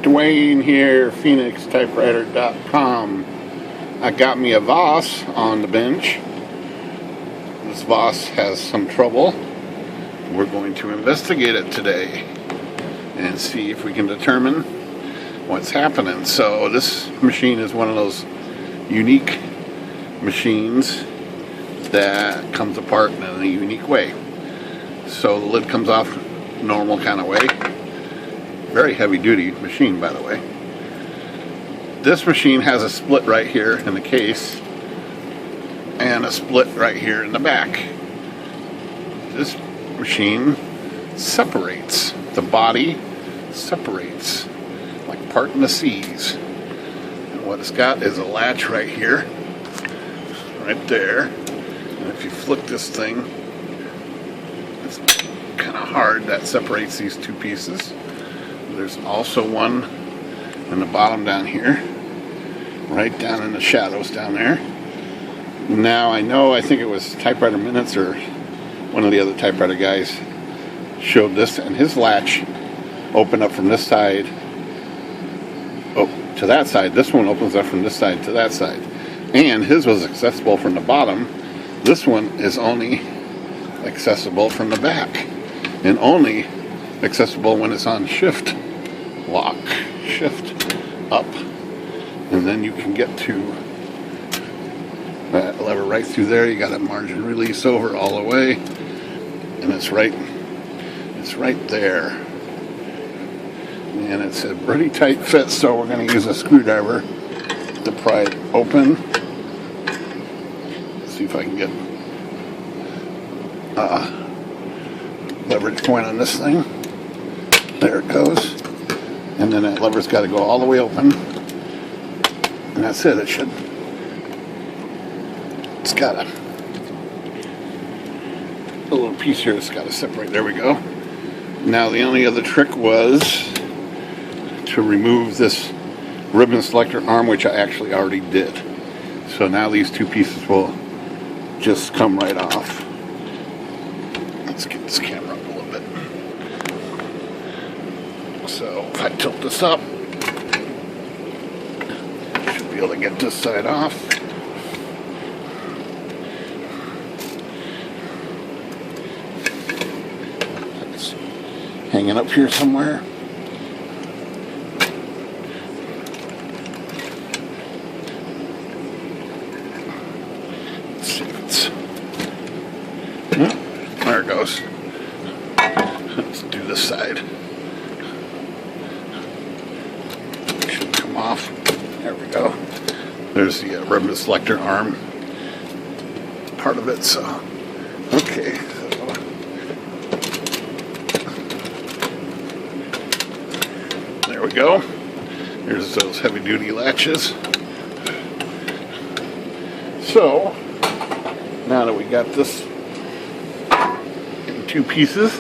Dwayne here, PhoenixTypewriter.com. I got me a Voss on the bench. This Voss has some trouble. We're going to investigate it today and see if we can determine what's happening. So this machine is one of those unique machines that comes apart in a unique way. So the lid comes off normal kind of way. Very heavy duty machine, by the way. This machine has a split right here in the case and a split right here in the back. This machine separates. The body separates like parting the seas. And what it's got is a latch right here, right there. And if you flick this thing, it's kind of hard. That separates these two pieces. There's also one in the bottom down here, right down in the shadows down there. Now I think it was Typewriter Minutes or one of the other typewriter guys showed this, and his latch opened up from this side to that side. This one opens up from this side to that side. And his was accessible from the bottom. This one is only accessible from the back, and only accessible when it's on shift lock, shift up, and then you can get to that lever right through there. You got a margin release over all the way, and it's right there, and it's a pretty tight fit, so we're going to use a screwdriver to pry it open. Let's see if I can get leverage point on this thing. There it goes. And then that lever's got to go all the way open. And that's it. It's got a little piece here that's got to separate. There we go. Now the only other trick was to remove this ribbon selector arm, which I actually already did. So now these two pieces will just come right off. Let's get this camera up a little bit. So if I tilt this up, should be able to get this side off. It's hanging up here somewhere. Let's see if it's... there it goes. Let's do this side. Should come off. There we go. There's the ribbon selector arm part of it. So, okay. So, there we go. Here's those heavy duty latches. So, now that we got this in two pieces, I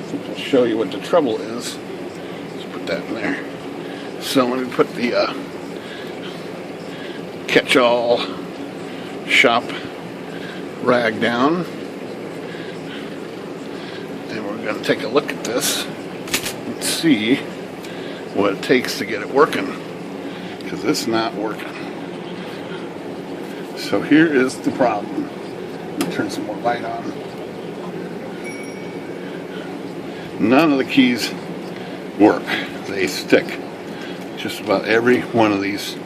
think I'll show you what the trouble is. Let's put that in there. So let me put the catch-all shop rag down, and we're going to take a look at this and see what it takes to get it working, because it's not working. So here is the problem. Let me turn some more light on. None of the keys work. They stick. Just about every one of these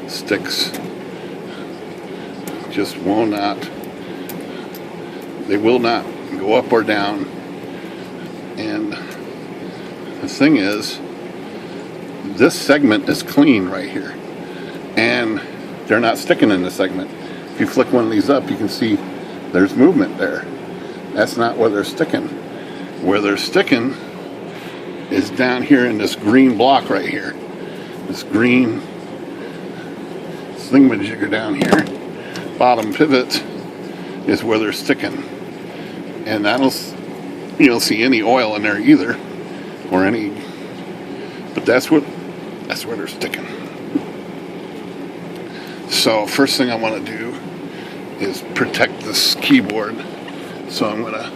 sticks just will not. They will not go up or down. And the thing is, this segment is clean right here, and they're not sticking in the segment. If you flick one of these up, you can see there's movement there. That's not where they're sticking. Where they're sticking is down here in this green block right here. This green thingamajigger down here. Bottom pivot is where they're sticking. And you don't see any oil in there either, or any, but that's where they're sticking. So first thing I want to do is protect this keyboard. So I'm going to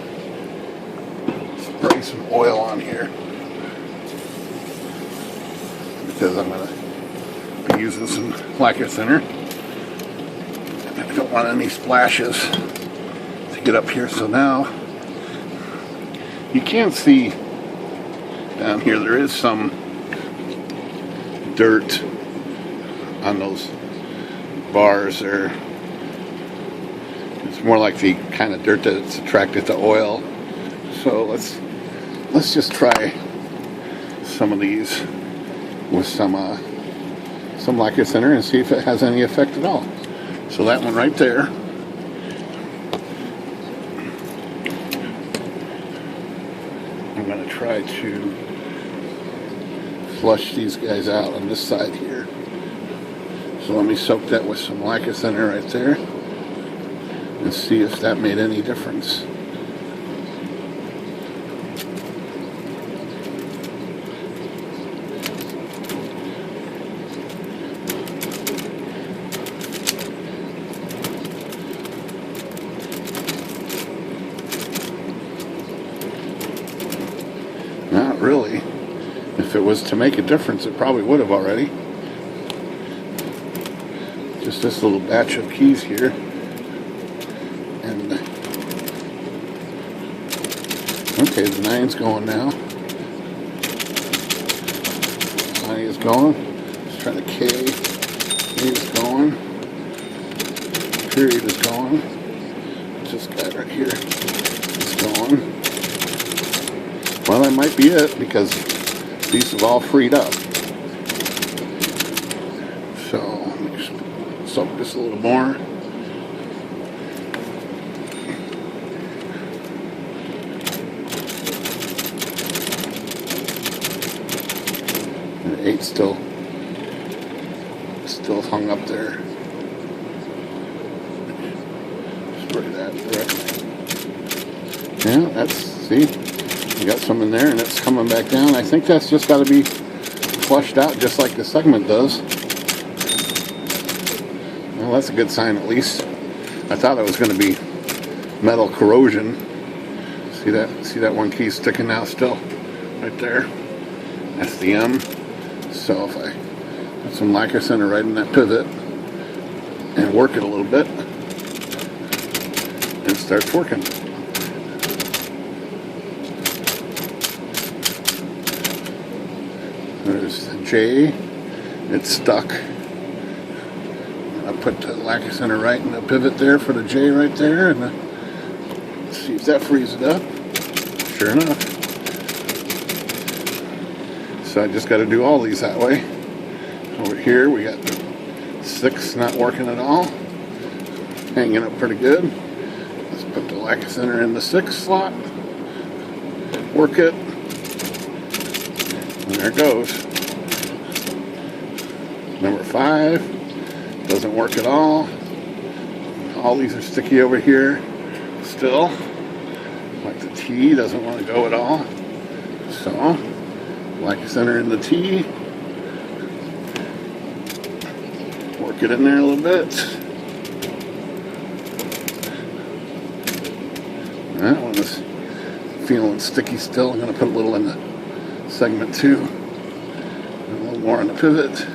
spray some oil on here. because I'm going to be using some lacquer thinner. I don't want any splashes to get up here. So now you can see down here there is some dirt on those bars there. It's more like the kind of dirt that's attracted to oil. So let's just try some of these with some lacquer thinner and see if it has any effect at all. So that one right there. I'm going to try to flush these guys out on this side here. So let me soak that with some lacquer thinner right there and see if that made any difference. Not really. If it was to make a difference, it probably would have already. Just this little batch of keys here. And okay, the 9's going now. 9 is going. Let's try the K. K is going. Period is going. It's this guy right here. It's going. Well, that might be it because these have all freed up. So let me just soak this a little more. And the 8's still hung up there. Spray that directly. Yeah, that's, see? You got some in there and it's coming back down. I think that's just got to be flushed out just like the segment does. Well, that's a good sign at least. I thought it was going to be metal corrosion. See that one key sticking out still? Right there. That's the M. So if I put some lacquer thinner right in that pivot and work it a little bit, it starts working. There's the J. It's stuck. I put the lacquer thinner right in the pivot there for the J right there, and let's see if that frees it up. Sure enough. So I just got to do all these that way. Over here we got 6 not working at all. Hanging up pretty good. Let's put the lacquer thinner in the 6 slot. Work it. And there it goes. Number 5 doesn't work at all. All these are sticky over here still. Like the T doesn't want to go at all. So, lacquer thinner in the T. Work it in there a little bit. That one is feeling sticky still. I'm going to put a little in the segment 2. A little more on the pivot.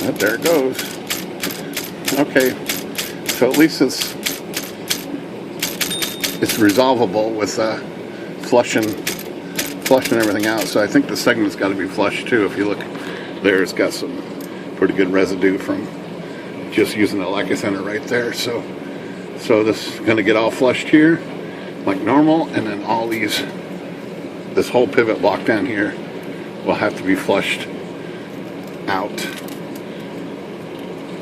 And there it goes. Okay, so at least it's resolvable with flushing everything out. So I think the segment's got to be flushed too. If you look there, it's got some pretty good residue from just using the lacquer thinner right there. So this is going to get all flushed here like normal, and then all these, this whole pivot block down here will have to be flushed out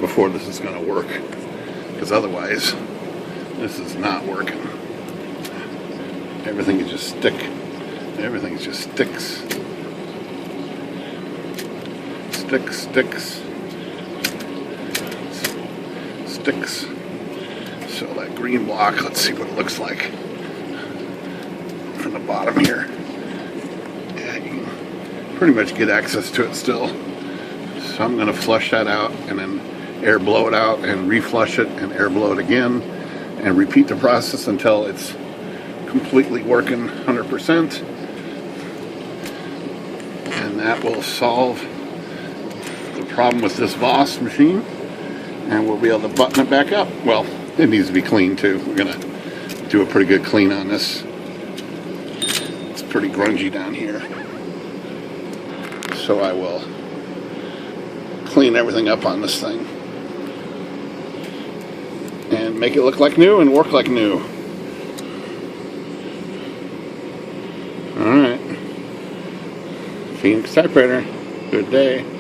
before this is going to work, because otherwise this is not working. Everything is just sticks. Sticks. So that green block, let's see what it looks like from the bottom here. Yeah, you can pretty much get access to it still. So I'm going to flush that out and then air blow it out and reflush it and air blow it again and repeat the process until it's completely working 100%. And that will solve the problem with this Voss machine, and we'll be able to button it back up. Well, it needs to be clean too. We're gonna do a pretty good clean on this. It's pretty grungy down here, so I will clean everything up on this thing and make it look like new and work like new. Alright, Phoenix Typewriter, good day.